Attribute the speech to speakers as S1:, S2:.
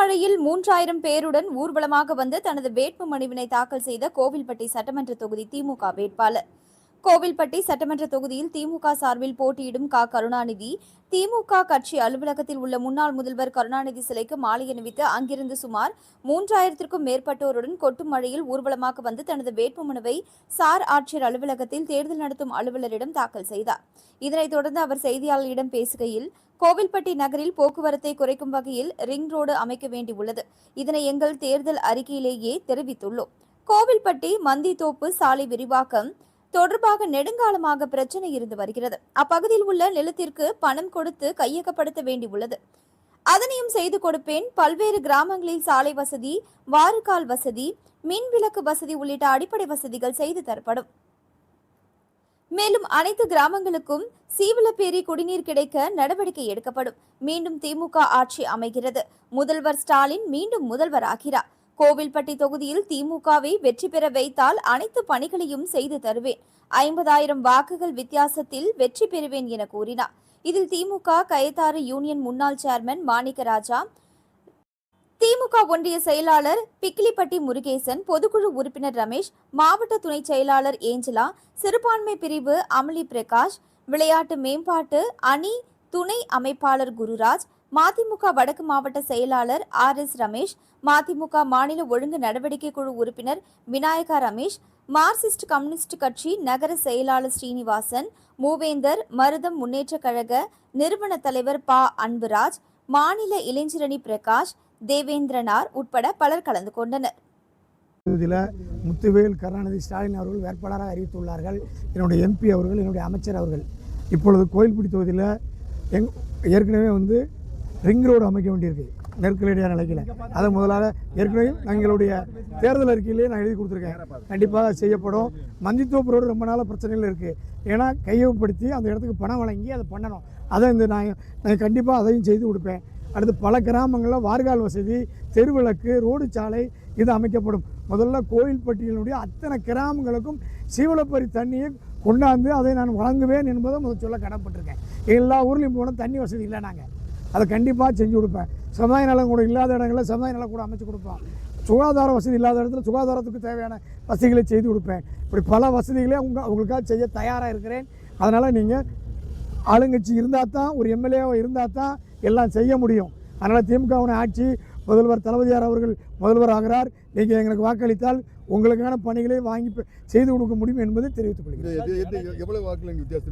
S1: மழையில் 3000 பேருடன் ஊர்வலமாக வந்து தனது வேட்புமனுவினை தாக்கல் செய்த கோவில்பட்டி சட்டமன்ற தொகுதி திமுக வேட்பாளர். கோவில்பட்டி சட்டமன்ற தொகுதியில் திமுக சார்பில் போட்டியிடும் கருணாநிதி திமுக கட்சி அலுவலகத்தில் உள்ள முன்னாள் முதல்வர் கருணாநிதி சிலைக்கு மாலை அணிவித்து அங்கிருந்து சுமார் 3000க்கும் மேற்பட்டோருடன் கொட்டும் மழையில் ஊர்வலமாக வந்து தனது வேட்புமனுவை சார் ஆட்சியர் அலுவலகத்தில் தேர்தல் நடத்தும் அலுவலரிடம் தாக்கல் செய்தார். இதனைத் தொடர்ந்து அவர் செய்தியாளர்களிடம் பேசுகையில், கோவில்பட்டி நகரில் போக்குவரத்தை குறைக்கும் வகையில் ரிங் ரோடு அமைக்க வேண்டியுள்ளது. இதனை எங்கள் தேர்தல் அறிக்கையிலேயே தெரிவித்துள்ளோம். கோவில்பட்டி மந்தித்தோப்பு சாலை விரிவாக்கம் தொடர்பாக நெடுங்காலமாக பிரச்சனை இருந்து வருகிறது. அப்பகுதியில் உள்ள நிலத்திற்கு பணம் கொடுத்து கையகப்படுத்த வேண்டியுள்ளது. அதனையும் செய்து கொடுப்பேன். பல்வேறு கிராமங்களில் சாலை வசதி, வாறுகால் வசதி, மின் விளக்கு வசதி உள்ளிட்ட அடிப்படை வசதிகள் செய்து தரப்படும். மேலும் அனைத்து கிராமங்களுக்கும் சீவலப்பேரி குடிநீர் கிடைக்க நடவடிக்கை எடுக்கப்படும். மீண்டும் திமுக ஆட்சி அமைகிறது. முதல்வர் ஸ்டாலின் மீண்டும் முதல்வர் ஆகிறார். கோவில்பட்டி தொகுதியில் திமுகவை வெற்றி பெற வைத்தால் அனைத்து பணிகளையும் செய்து தருவேன். 50,000 வாக்குகள் வித்தியாசத்தில் வெற்றி பெறுவேன் என கூறினார். இதில் திமுக கயத்தாறு யூனியன் முன்னாள் சேர்மன் மாணிக்கராஜா, திமுக ஒன்றிய செயலாளர் பிக்கிலிப்பட்டி முருகேசன், பொதுக்குழு உறுப்பினர் ரமேஷ், மாவட்ட துணை செயலாளர் ஏஞ்சலா, சிறுபான்மை பிரிவு அமளி பிரகாஷ், விளையாட்டு மேம்பாட்டு அணி துணை அமைப்பாளர் குருராஜ், மதிமுக வடக்கு மாவட்ட செயலாளர் RS ரமேஷ், மதிமுக மாநில ஒழுங்கு நடவடிக்கை குழு உறுப்பினர் விநாயகா ரமேஷ், மார்க்சிஸ்ட் கம்யூனிஸ்ட் கட்சி நகர செயலாளர் ஸ்ரீனிவாசன், மூவேந்தர், மருதம் முன்னேற்ற கழக நிறுவன தலைவர் அன்புராஜ், மாநில இளைஞரணி பிரகாஷ், தேவேந்திரனார் உட்பட பலர் கலந்து கொண்டனர்.
S2: முத்துவேல் கருணாநிதி ஸ்டாலின் அவர்கள் வேட்பாளராக அறிவித்துள்ளார்கள். என்னுடைய MP அவர்கள், என்னுடைய அமைச்சர் அவர்கள். இப்பொழுது கோயில்பட்டி தொகுதியில் ஏற்கனவே ரிங் ரோடு அமைக்க வேண்டியிருக்கு நெருக்கடியான நிலையில். அதை முதலாக ஏற்கனவே எங்களுடைய தேர்தல் அறிக்கையிலேயே நான் எழுதி கொடுத்துருக்கேன். கண்டிப்பாக செய்யப்படும். மந்தித்தோப்பு ரோடு ரொம்ப நாளாக பிரச்சனைகள் இருக்குது. ஏன்னா கையகப்படுத்தி அந்த இடத்துக்கு பணம் வழங்கி அதை பண்ணணும். அதை நான் கண்டிப்பாக அதையும் செய்து கொடுப்பேன். அடுத்து பல கிராமங்களில் வார்கால் வசதி, தெருவிளக்கு, ரோடு சாலை இது அமைக்கப்படும். முதல்ல கோயில்பட்டியினுடைய அத்தனை கிராமங்களுக்கும் சீவலப்பரி தண்ணியை கொண்டாந்து அதை நான் வழங்குவேன் என்பதை முதல் சொல்ல கடமைப்பட்டிருக்கேன். எல்லா ஊர்லேயும் போனால் தண்ணி வசதி இல்லை. நாங்கள் அதை கண்டிப்பாக செஞ்சு கொடுப்பேன். சமுதாய நலம் கூட இல்லாத இடங்களில் சமுதாய நலம் கூட அமைச்சு கொடுப்போம். சுகாதார வசதி இல்லாத இடத்துல சுகாதாரத்துக்கு தேவையான வசதிகளை செய்து கொடுப்பேன். இப்படி பல வசதிகளே உங்களுக்காக செய்ய தயாராக இருக்கிறேன். அதனால் நீங்கள் ஆளுங்கட்சி இருந்தால் தான், ஒரு MLA இருந்தால் தான் எல்லாம் செய்ய முடியும். அதனால் திமுகவின் ஆட்சி முதல்வர் தளபதியார் அவர்கள் முதல்வர் ஆகிறார். நீங்கள் எங்களுக்கு வாக்களித்தால் உங்களுக்கான பணிகளை வாங்கி செய்து கொடுக்க முடியும் என்பதை தெரிவித்துக் கொள்கிறேன்.